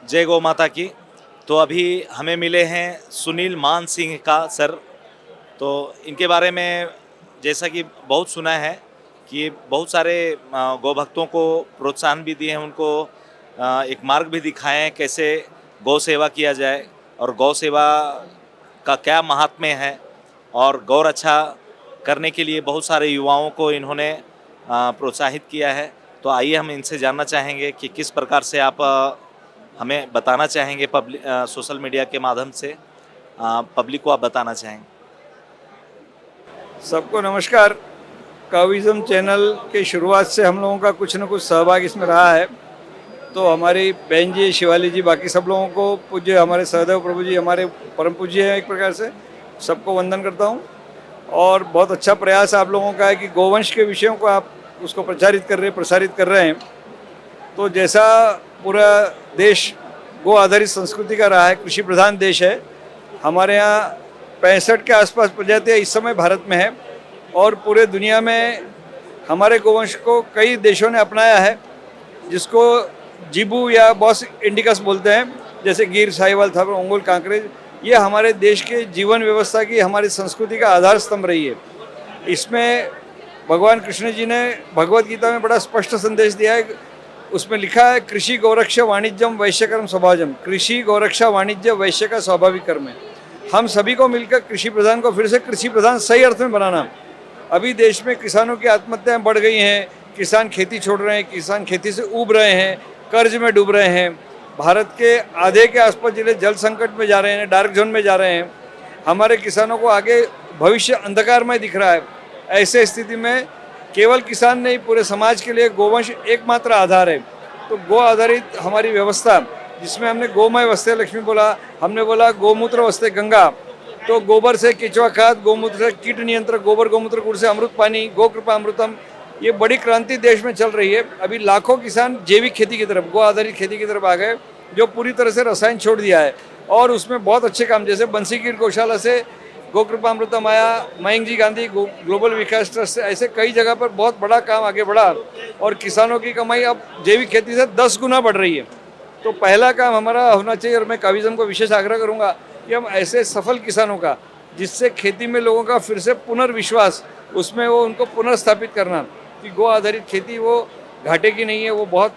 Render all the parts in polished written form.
जय गौ माता की। तो अभी हमें मिले हैं सुनील मान सिंह का सर। तो इनके बारे में जैसा कि बहुत सुना है कि बहुत सारे गौ भक्तों को प्रोत्साहन भी दिए हैं, उनको एक मार्ग भी दिखाए हैं कैसे गौ सेवा किया जाए और गौ सेवा का क्या महात्म्य है, और गौ रक्षा करने के लिए बहुत सारे युवाओं को इन्होंने प्रोत्साहित किया है। तो आइए हम इनसे जानना चाहेंगे कि किस प्रकार से आप हमें बताना चाहेंगे, सोशल मीडिया के माध्यम से पब्लिक को आप बताना चाहेंगे। सबको नमस्कार। काविज़म चैनल के शुरुआत से हम लोगों का कुछ न कुछ सहभाग इसमें रहा है। तो हमारी बहन जी, शिवाली जी, बाकी सब लोगों को, पूज्य हमारे सहदेव प्रभु जी हमारे परम पूज्य हैं, एक प्रकार से सबको वंदन करता हूँ। और बहुत अच्छा प्रयास आप लोगों का है कि गोवंश के विषयों को आप उसको प्रसारित कर रहे हैं। तो जैसा पूरा देश गो आधारित संस्कृति का रहा है, कृषि प्रधान देश है, हमारे यहाँ 65 के आसपास प्रजातियाँ इस समय भारत में है, और पूरे दुनिया में हमारे गोवंश को कई देशों ने अपनाया है, जिसको जिबू या बॉस इंडिकस बोलते हैं। जैसे गिर, साहिवाल, थापर, ओंगोल, कांकरेज, ये हमारे देश के जीवन व्यवस्था की, हमारी संस्कृति का आधार स्तंभ रही है। इसमें भगवान कृष्ण जी ने भगवत गीता में बड़ा स्पष्ट संदेश दिया है। उसमें लिखा है, कृषि गौरक्षा वाणिज्यम वैश्य कर्म स्वभावजम। कृषि गौरक्षा वाणिज्य वैश्य का स्वाभाविक कर्म है। हम सभी को मिलकर कृषि प्रधान को फिर से कृषि प्रधान सही अर्थ में बनाना। अभी देश में किसानों की आत्महत्याएं बढ़ गई हैं, किसान खेती छोड़ रहे हैं, किसान खेती से ऊब रहे हैं, कर्ज में डूब रहे हैं। भारत के आधे के आसपास जिले जल संकट में जा रहे हैं, डार्क जोन में जा रहे हैं। हमारे किसानों को आगे भविष्य अंधकारमय दिख रहा है। ऐसे स्थिति में केवल किसान नहीं, पूरे समाज के लिए गोवंश एकमात्र आधार है। तो गो आधारित हमारी व्यवस्था, जिसमें हमने गोमय वस्ते लक्ष्मी बोला, हमने बोला गोमूत्र वस्ते गंगा। तो गोबर से केचुआ खाद, गोमूत्र से कीट नियंत्रण, गोबर गोमूत्र गुड़ से अमृत पानी, गो कृपा अमृतम, ये बड़ी क्रांति देश में चल रही है। अभी लाखों किसान जैविक खेती की तरफ, गो आधारित खेती की तरफ आ गए, जो पूरी तरह से रसायन छोड़ दिया है। और उसमें बहुत अच्छे काम, जैसे बंसीकीर गौशाला से गो कृपा अमृतम आया, मयंक जी गांधी ग्लोबल विकास ट्रस्ट से, ऐसे कई जगह पर बहुत बड़ा काम आगे बढ़ा, और किसानों की कमाई अब जैविक खेती से 10 गुना बढ़ रही है। तो पहला काम हमारा होना चाहिए, और मैं काविज़म को विशेष आग्रह करूंगा कि हम ऐसे सफल किसानों का, जिससे खेती में लोगों का फिर से पुनर्विश्वास, उसमें वो उनको पुनर्स्थापित करना कि गो आधारित खेती वो घाटे की नहीं है, वो बहुत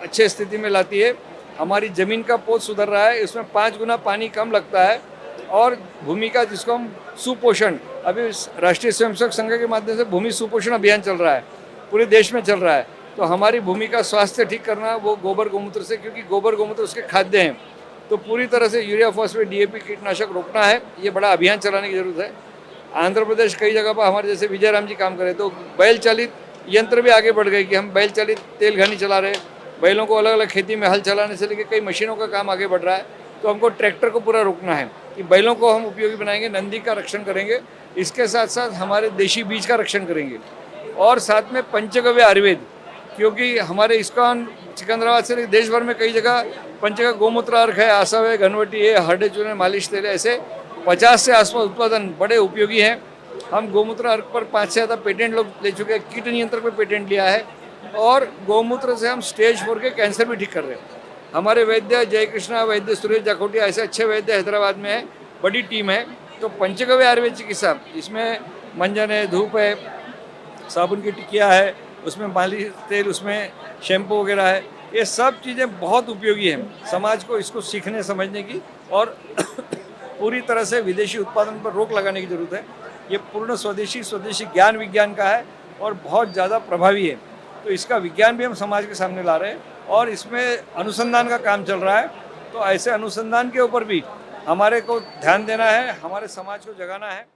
अच्छे स्थिति में लाती है। हमारी ज़मीन का पोत सुधर रहा है, इसमें 5 गुना पानी कम लगता है। और भूमि का, जिसको हम सुपोषण, अभी राष्ट्रीय स्वयंसेवक संघ के माध्यम से भूमि सुपोषण अभियान चल रहा है, पूरे देश में चल रहा है। तो हमारी भूमि का स्वास्थ्य ठीक करना वो गोबर गोमूत्र से, क्योंकि गोबर गोमूत्र उसके खाद्य हैं। तो पूरी तरह से यूरिया, फॉस्फेट, डीएपी कीटनाशक रोकना है, ये बड़ा अभियान चलाने की जरूरत है। आंध्र प्रदेश कई जगह पर हमारे जैसे विजय राम जी काम करे, तो बैल चालित यंत्र भी आगे बढ़ गए कि हम बैल चालित तेल घानी चला रहे हैं। बैलों को अलग अलग खेती में हल चलाने से लेकर कई मशीनों का काम आगे बढ़ रहा है। तो हमको ट्रैक्टर को पूरा रोकना है कि बैलों को हम उपयोगी बनाएंगे, नंदी का रक्षण करेंगे, इसके साथ साथ हमारे देशी बीज का रक्षण करेंगे, और साथ में पंचगव्य आयुर्वेद, क्योंकि हमारे इस्कॉन सिकंदराबाद से देश भर में कई जगह पंचगव्य गोमूत्र अर्क है, आसव है, घनवटी है, हड्डे चूने, मालिश तेल है, ऐसे 50 से आसपास उत्पादन बड़े उपयोगी हैं। हम गोमूत्र अर्क पर 5 से ज़्यादा पेटेंट लोग ले चुके हैं, कीट नियंत्रण पर पेटेंट लिया है, और गोमूत्र से हम स्टेज 4 के कैंसर भी ठीक कर रहे हैं। हमारे वैद्य जय कृष्णा, वैद्य सुरेश जाखोटिया, ऐसे अच्छे वैद्य हैदराबाद में है, बड़ी टीम है। तो पंचगव्य आयुर्वेद चिकित्सा, इसमें मंजन है, धूप है, साबुन की टिकिया है, उसमें मालिश तेल, उसमें शैम्पू वगैरह है। ये सब चीज़ें बहुत उपयोगी हैं समाज को इसको सीखने समझने की, और पूरी तरह से विदेशी उत्पादन पर रोक लगाने की ज़रूरत है। ये पूर्ण स्वदेशी ज्ञान विज्ञान का है, और बहुत ज़्यादा प्रभावी है। तो इसका विज्ञान भी हम समाज के सामने ला रहे हैं, और इसमें अनुसंधान का काम चल रहा है। तो ऐसे अनुसंधान के ऊपर भी हमारे को ध्यान देना है, हमारे समाज को जगाना है।